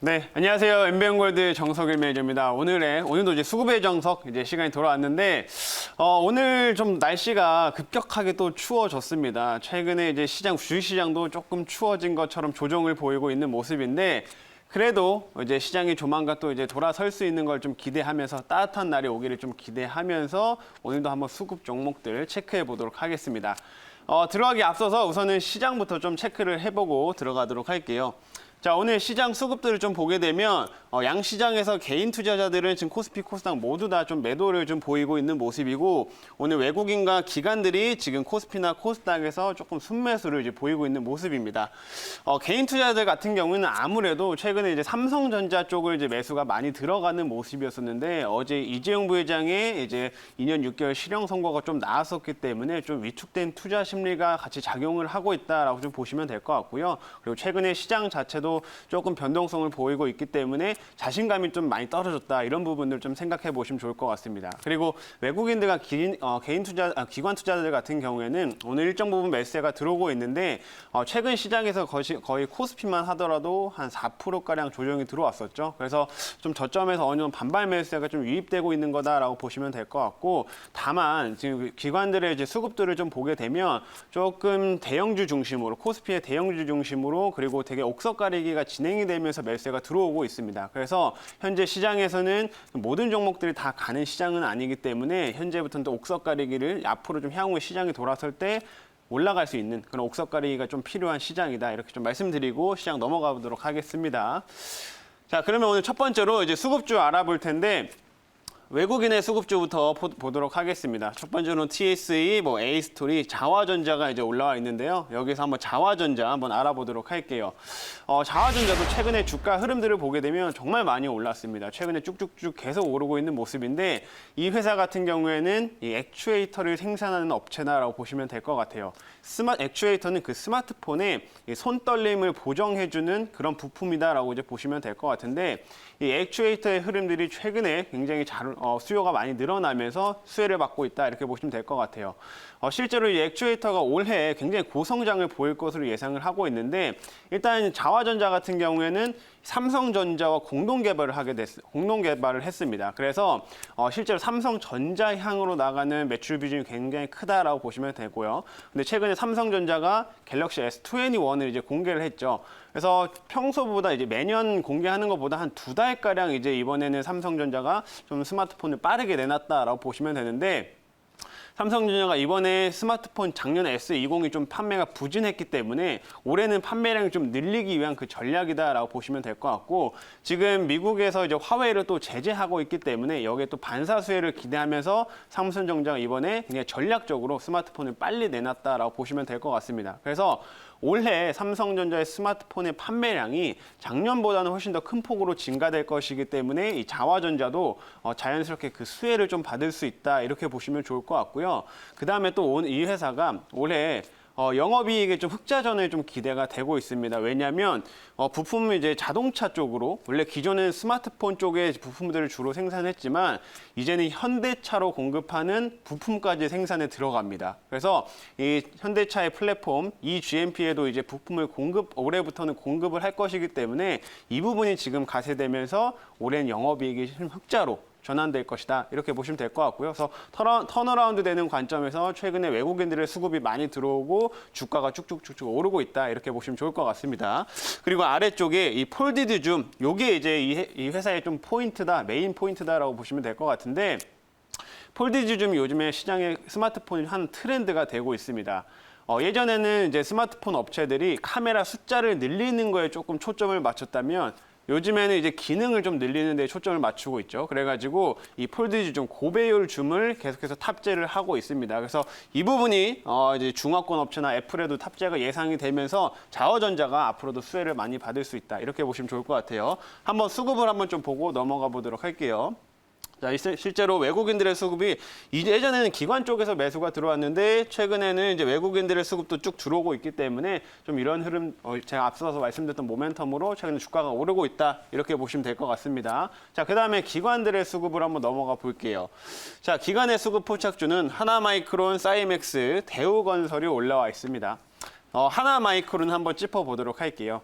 네, 안녕하세요. MBN골드 정석일 매니저입니다. 오늘도 이제 수급의 정석 시간이 돌아왔는데, 오늘 좀 날씨가 급격하게 또 추워졌습니다. 최근에 이제 주식시장도 조금 추워진 것처럼 조정을 보이고 있는 모습인데, 그래도 이제 시장이 조만간 또 이제 돌아설 수 있는 걸 좀 기대하면서 따뜻한 날이 오기를 좀 기대하면서 오늘도 한번 수급 종목들 체크해 보도록 하겠습니다. 들어가기 앞서서 우선은 시장부터 좀 체크를 해보고 들어가도록 할게요. 자, 오늘 시장 수급들을 좀 보게 되면 양시장에서 개인 투자자들은 지금 코스피, 코스닥 모두 다 좀 매도를 좀 보이고 있는 모습이고, 오늘 외국인과 기관들이 지금 코스피나 코스닥에서 조금 순매수를 이제 보이고 있는 모습입니다. 개인 투자자들 같은 경우는 아무래도 최근에 이제 삼성전자 쪽을 이제 매수가 많이 들어가는 모습이었었는데, 어제 이재용 부회장의 이제 2년 6개월 실형 선고가 좀 나왔었기 때문에 좀 위축된 투자 심리가 같이 작용을 하고 있다라고 좀 보시면 될 것 같고요. 그리고 최근에 시장 자체도 조금 변동성을 보이고 있기 때문에 자신감이 좀 많이 떨어졌다, 이런 부분들 좀 생각해 보시면 좋을 것 같습니다. 그리고 외국인들과 기관 투자자들 같은 경우에는 오늘 일정 부분 매수세가 들어오고 있는데, 최근 시장에서 거의 코스피만 하더라도 한 4%가량 조정이 들어왔었죠. 그래서 좀 저점에서 어느 정도 반발 매수세가 좀 유입되고 있는 거다라고 보시면 될 것 같고, 다만 지금 기관들의 이제 수급들을 좀 보게 되면 조금 대형주 중심으로, 코스피의 대형주 중심으로, 그리고 되게 옥석 가리기가 진행이 되면서 매수세가 들어오고 있습니다. 그래서 현재 시장에서는 모든 종목들이 다 가는 시장은 아니기 때문에 현재부터는 또 옥석 가리기를 앞으로 좀 향후에 시장이 돌아설 때 올라갈 수 있는 그런 옥석 가리기가 좀 필요한 시장이다, 이렇게 좀 말씀드리고 시장 넘어가 보도록 하겠습니다. 자, 그러면 오늘 첫 번째로 이제 수급주 알아볼 텐데, 외국인의 수급주부터 보도록 하겠습니다. 첫 번째로는 TSE, A스토리, 자화전자가 이제 올라와 있는데요. 여기서 한번 자화전자 한번 알아보도록 할게요. 자화전자도 최근에 주가 흐름들을 보게 되면 정말 많이 올랐습니다. 최근에 쭉쭉쭉 계속 오르고 있는 모습인데, 이 회사 같은 경우에는 이 액추에이터를 생산하는 업체다라고 보시면 될 것 같아요. 액추에이터는 그 스마트폰에 이 손떨림을 보정해주는 그런 부품이다라고 이제 보시면 될 것 같은데, 이 액추에이터의 흐름들이 최근에 굉장히 수요가 많이 늘어나면서 수혜를 받고 있다, 이렇게 보시면 될 것 같아요. 실제로 이 액추에이터가 올해 굉장히 고성장을 보일 것으로 예상을 하고 있는데, 일단 자화전자 같은 경우에는 삼성전자와 공동 개발을 했습니다. 그래서 실제로 삼성전자 향으로 나가는 매출 비중이 굉장히 크다라고 보시면 되고요. 근데 최근에 삼성전자가 갤럭시 S21을 이제 공개를 했죠. 그래서 평소보다 이제 매년 공개하는 것보다 한 2달가량 이제 이번에는 삼성전자가 좀 스마트폰을 빠르게 내놨다라고 보시면 되는데, 삼성전자가 이번에 스마트폰 작년 S20이 좀 판매가 부진했기 때문에 올해는 판매량을 좀 늘리기 위한 그 전략이다라고 보시면 될 것 같고, 지금 미국에서 이제 화웨이를 또 제재하고 있기 때문에 여기에 또 반사 수혜를 기대하면서 삼성전자가 이번에 굉장히 전략적으로 스마트폰을 빨리 내놨다라고 보시면 될 것 같습니다. 그래서 올해 삼성전자의 스마트폰의 판매량이 작년보다는 훨씬 더 큰 폭으로 증가될 것이기 때문에 이 자화전자도 자연스럽게 그 수혜를 좀 받을 수 있다, 이렇게 보시면 좋을 것 같고요. 그 다음에 또 이 회사가 올해 영업이익에 좀 흑자전을 좀 기대가 되고 있습니다. 왜냐하면 부품은 이제 자동차 쪽으로, 원래 기존은 스마트폰 쪽의 부품들을 주로 생산했지만 이제는 현대차로 공급하는 부품까지 생산에 들어갑니다. 그래서 이 현대차의 플랫폼 eGMP에도 이제 부품을 올해부터는 공급을 할 것이기 때문에 이 부분이 지금 가세되면서 올해는 영업이익이 흑자로 전환될 것이다, 이렇게 보시면 될 것 같고요. 그래서 턴어라운드 되는 관점에서 최근에 외국인들의 수급이 많이 들어오고 주가가 쭉쭉쭉쭉 오르고 있다, 이렇게 보시면 좋을 것 같습니다. 그리고 아래쪽에 이 폴디드 줌, 요게 이제 이 회사의 좀 포인트다, 메인 포인트다라고 보시면 될 것 같은데, 폴디드 줌이 요즘에 시장에 스마트폰이 한 트렌드가 되고 있습니다. 예전에는 이제 스마트폰 업체들이 카메라 숫자를 늘리는 거에 조금 초점을 맞췄다면, 요즘에는 이제 기능을 좀 늘리는 데 초점을 맞추고 있죠. 그래가지고 이 폴드 줌, 고배율 줌을 계속해서 탑재를 하고 있습니다. 그래서 이 부분이 이제 중화권 업체나 애플에도 탑재가 예상이 되면서 자화전자가 앞으로도 수혜를 많이 받을 수 있다, 이렇게 보시면 좋을 것 같아요. 한번 수급을 한번 좀 보고 넘어가 보도록 할게요. 자, 실제로 외국인들의 수급이 예전에는 기관 쪽에서 매수가 들어왔는데, 최근에는 이제 외국인들의 수급도 쭉 들어오고 있기 때문에 좀 이런 흐름, 제가 앞서서 말씀드렸던 모멘텀으로 최근에 주가가 오르고 있다, 이렇게 보시면 될 것 같습니다. 자, 그 다음에 기관들의 수급을 한번 넘어가 볼게요. 자, 기관의 수급 포착주는 하나마이크론, 사이맥스, 대우건설이 올라와 있습니다. 하나마이크론 한번 짚어보도록 할게요.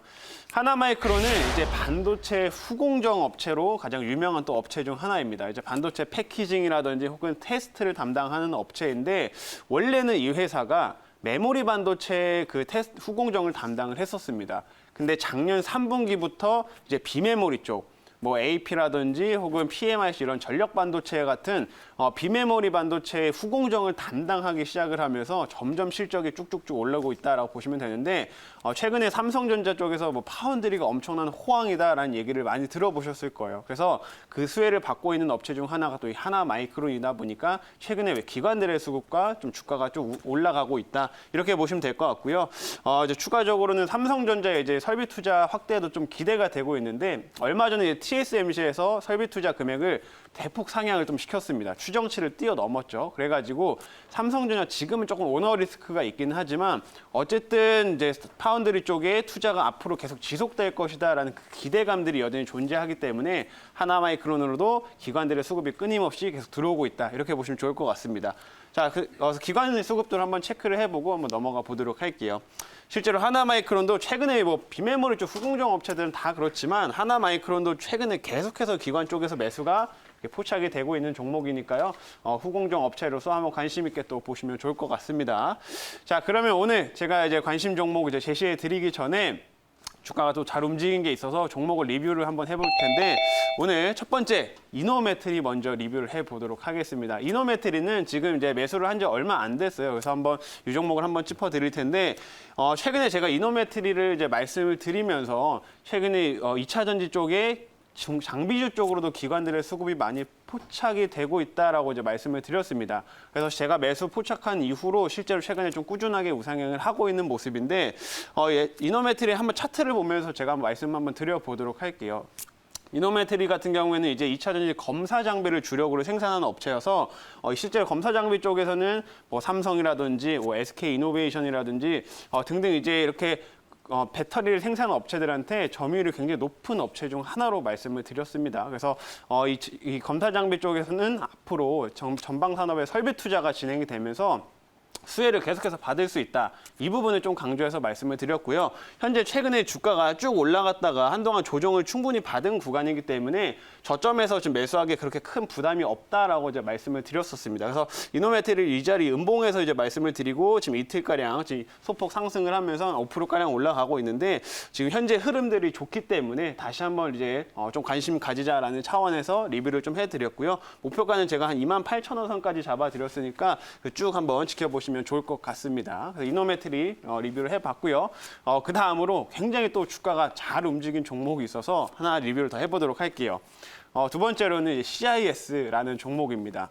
하나마이크론은 이제 반도체 후공정 업체로 가장 유명한 또 업체 중 하나입니다. 이제 반도체 패키징이라든지 혹은 테스트를 담당하는 업체인데 원래는 이 회사가 메모리 반도체 그 테스트 후공정을 담당을 했었습니다. 근데 작년 3분기부터 이제 비메모리 쪽 뭐 AP라든지 혹은 PMIC 이런 전력 반도체 같은 비메모리 반도체의 후공정을 담당하기 시작을 하면서 점점 실적이 쭉쭉쭉 올라오고 있다라고 보시면 되는데 최근에 삼성전자 쪽에서 뭐 파운드리가 엄청난 호황이다라는 얘기를 많이 들어보셨을 거예요. 그래서 그 수혜를 받고 있는 업체 중 하나가 또 이 하나마이크론이다 보니까 최근에 기관들의 수급과 좀 주가가 좀 올라가고 있다 이렇게 보시면 될 것 같고요. 이제 추가적으로는 삼성전자의 이제 설비 투자 확대도 좀 기대가 되고 있는데 얼마 전에 TSMC에서 설비 투자 금액을 대폭 상향을 좀 시켰습니다. 추정치를 뛰어넘었죠. 그래가지고 삼성전자 지금은 조금 오너 리스크가 있긴 하지만 어쨌든 이제 파운드리 쪽에 투자가 앞으로 계속 지속될 것이다라는 그 기대감들이 여전히 존재하기 때문에 하나마이크론으로도 기관들의 수급이 끊임없이 계속 들어오고 있다. 이렇게 보시면 좋을 것 같습니다. 자, 기관 수급들 한번 체크를 해보고 한번 넘어가 보도록 할게요. 실제로 하나마이크론도 최근에 뭐 비메모리 쪽 후공정 업체들은 다 그렇지만 하나마이크론도 최근에 계속해서 기관 쪽에서 매수가 포착이 되고 있는 종목이니까요. 후공정 업체로서 한번 관심 있게 또 보시면 좋을 것 같습니다. 자, 그러면 오늘 제가 이제 관심 종목 이제 제시해 드리기 전에 주가가 또 잘 움직인 게 있어서 종목을 리뷰를 한번 해볼 텐데 오늘 첫 번째 이노메트리 먼저 리뷰를 해보도록 하겠습니다. 이노메트리는 지금 이제 매수를 한 지 얼마 안 됐어요. 그래서 한번 이 종목을 한번 짚어드릴 텐데 최근에 제가 이노메트리를 이제 말씀을 드리면서 최근에 2차 전지 쪽에 장비주 쪽으로도 기관들의 수급이 많이 포착이 되고 있다라고 이제 말씀을 드렸습니다. 그래서 제가 매수 포착한 이후로 실제로 최근에 좀 꾸준하게 우상향을 하고 있는 모습인데 이노메트리 한번 차트를 보면서 제가 한번 말씀 한번 드려보도록 할게요. 이노메트리 같은 경우에는 이제 2차 전지 검사 장비를 주력으로 생산하는 업체여서 실제로 검사 장비 쪽에서는 뭐 삼성이라든지 뭐 SK 이노베이션이라든지 등등 이제 이렇게 배터리를 생산하는 업체들한테 점유율이 굉장히 높은 업체 중 하나로 말씀을 드렸습니다. 그래서 이 검사 장비 쪽에서는 앞으로 전방 산업의 설비 투자가 진행이 되면서 수혜를 계속해서 받을 수 있다. 이 부분을 좀 강조해서 말씀을 드렸고요. 현재 최근에 주가가 쭉 올라갔다가 한동안 조정을 충분히 받은 구간이기 때문에 저점에서 지금 매수하기에 그렇게 큰 부담이 없다라고 이제 말씀을 드렸었습니다. 그래서 이노메트리를 이 자리 음봉에서 이제 말씀을 드리고 지금 이틀가량 지금 소폭 상승을 하면서 5%가량 올라가고 있는데 지금 현재 흐름들이 좋기 때문에 다시 한번 이제 좀 관심 가지자라는 차원에서 리뷰를 좀 해드렸고요. 목표가는 제가 한 28,000원 선까지 잡아드렸으니까 쭉 한번 지켜보시면 좋을 것 같습니다. 그래서 이노메트리 리뷰를 해봤고요. 그 다음으로 굉장히 또 주가가 잘 움직인 종목이 있어서 하나 리뷰를 더 해보도록 할게요. 두 번째로는 CIS라는 종목입니다.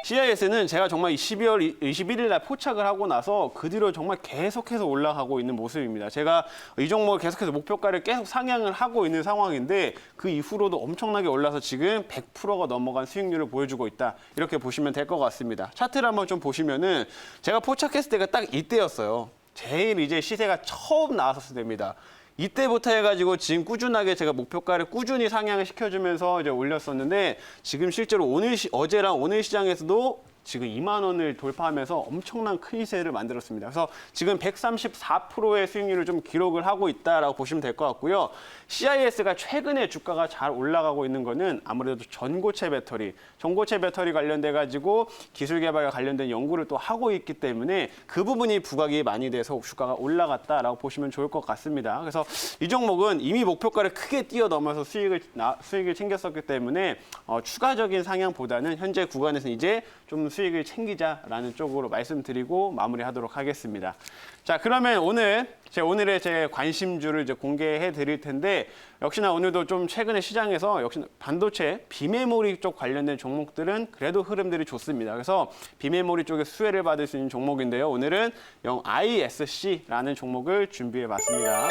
CIS는 제가 정말 12월 21일 날 포착을 하고 나서 그 뒤로 정말 계속해서 올라가고 있는 모습입니다. 제가 이 종목을 계속해서 목표가를 계속 상향을 하고 있는 상황인데 그 이후로도 엄청나게 올라서 지금 100%가 넘어간 수익률을 보여주고 있다. 이렇게 보시면 될 것 같습니다. 차트를 한번 좀 보시면은 제가 포착했을 때가 딱 이때였어요. 제일 이제 시세가 처음 나왔었을 때입니다. 이때부터 해가지고 지금 꾸준하게 제가 목표가를 꾸준히 상향을 시켜주면서 이제 올렸었는데 지금 실제로 어제랑 오늘 시장에서도 지금 2만 원을 돌파하면서 엄청난 큰 시세를 만들었습니다. 그래서 지금 134%의 수익률을 좀 기록을 하고 있다라고 보시면 될 것 같고요. CIS가 최근에 주가가 잘 올라가고 있는 거는 아무래도 전고체 배터리 관련돼 가지고 기술 개발과 관련된 연구를 또 하고 있기 때문에 그 부분이 부각이 많이 돼서 주가가 올라갔다라고 보시면 좋을 것 같습니다. 그래서 이 종목은 이미 목표가를 크게 뛰어넘어서 수익을 챙겼었기 때문에 추가적인 상향보다는 현재 구간에서 이제 좀 수익을 챙기자라는 쪽으로 말씀드리고 마무리하도록 하겠습니다. 자, 그러면 오늘의 제 관심주를 이제 공개해 드릴 텐데 역시나 오늘도 좀 최근에 시장에서 역시 반도체 비메모리 쪽 관련된 종목들은 그래도 흐름들이 좋습니다. 그래서 비메모리 쪽에 수혜를 받을 수 있는 종목인데요. 오늘은 ISC라는 종목을 준비해 봤습니다.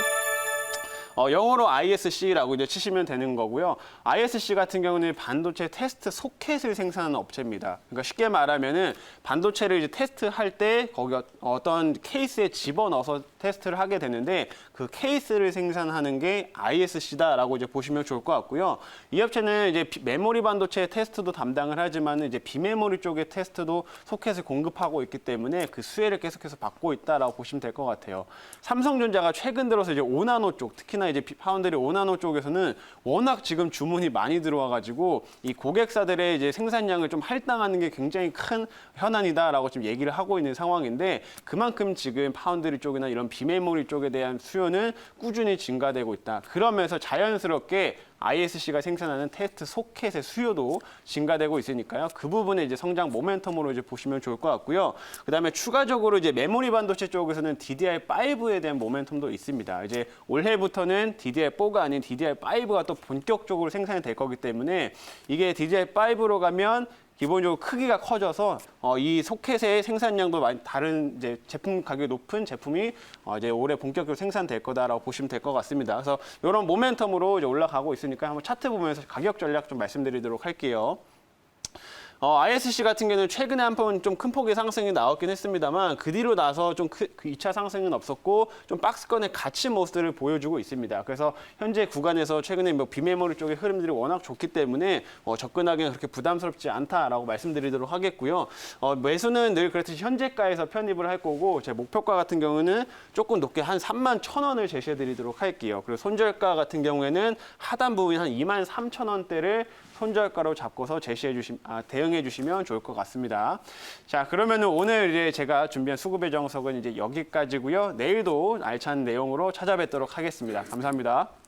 영어로 ISC라고 이제 치시면 되는 거고요. ISC 같은 경우는 반도체 테스트 소켓을 생산하는 업체입니다. 그러니까 쉽게 말하면은 반도체를 이제 테스트할 때 거기 어떤 케이스에 집어넣어서 테스트를 하게 되는데 그 케이스를 생산하는 게 ISC다라고 이제 보시면 좋을 것 같고요. 이 업체는 이제 메모리 반도체 테스트도 담당을 하지만 이제 비메모리 쪽의 테스트도 소켓을 공급하고 있기 때문에 그 수혜를 계속해서 받고 있다라고 보시면 될 것 같아요. 삼성전자가 최근 들어서 이제 5나노 쪽, 특히나 이제 파운드리 5나노 쪽에서는 워낙 지금 주문이 많이 들어와가지고 이 고객사들의 이제 생산량을 좀 할당하는 게 굉장히 큰 현안이다라고 지금 얘기를 하고 있는 상황인데 그만큼 지금 파운드리 쪽이나 이런 비메모리 쪽에 대한 수요는 꾸준히 증가되고 있다. 그러면서 자연스럽게 ISC가 생산하는 테스트 소켓의 수요도 증가되고 있으니까요. 그 부분에 이제 성장 모멘텀으로 이제 보시면 좋을 것 같고요. 그다음에 추가적으로 이제 메모리 반도체 쪽에서는 DDR5에 대한 모멘텀도 있습니다. 이제 올해부터는 DDR4가 아닌 DDR5가 또 본격적으로 생산이 될 거기 때문에 이게 DDR5로 가면 기본적으로 크기가 커져서 이 소켓의 생산량도 많이 다른 이제 제품 가격이 높은 제품이 이제 올해 본격적으로 생산될 거다라고 보시면 될 것 같습니다. 그래서 이런 모멘텀으로 이제 올라가고 있으니까 한번 차트 보면서 가격 전략 좀 말씀드리도록 할게요. ISC 같은 경우는 최근에 한 번 좀 큰 폭의 상승이 나왔긴 했습니다만 그 뒤로 나서 좀 2차 상승은 없었고 좀 박스권의 가치 모습을 보여주고 있습니다. 그래서 현재 구간에서 최근에 뭐 비메모리 쪽의 흐름들이 워낙 좋기 때문에 접근하기는 그렇게 부담스럽지 않다라고 말씀드리도록 하겠고요. 매수는 늘 그렇듯이 현재가에서 편입을 할 거고 제 목표가 같은 경우는 조금 높게 한 31,000원을 제시해드리도록 할게요. 그리고 손절가 같은 경우에는 하단 부분이 한 23,000원대를 손절가로 잡고서 대응해 주시면 좋을 것 같습니다. 자, 그러면은 오늘 이제 제가 준비한 수급의 정석은 이제 여기까지고요. 내일도 알찬 내용으로 찾아뵙도록 하겠습니다. 감사합니다.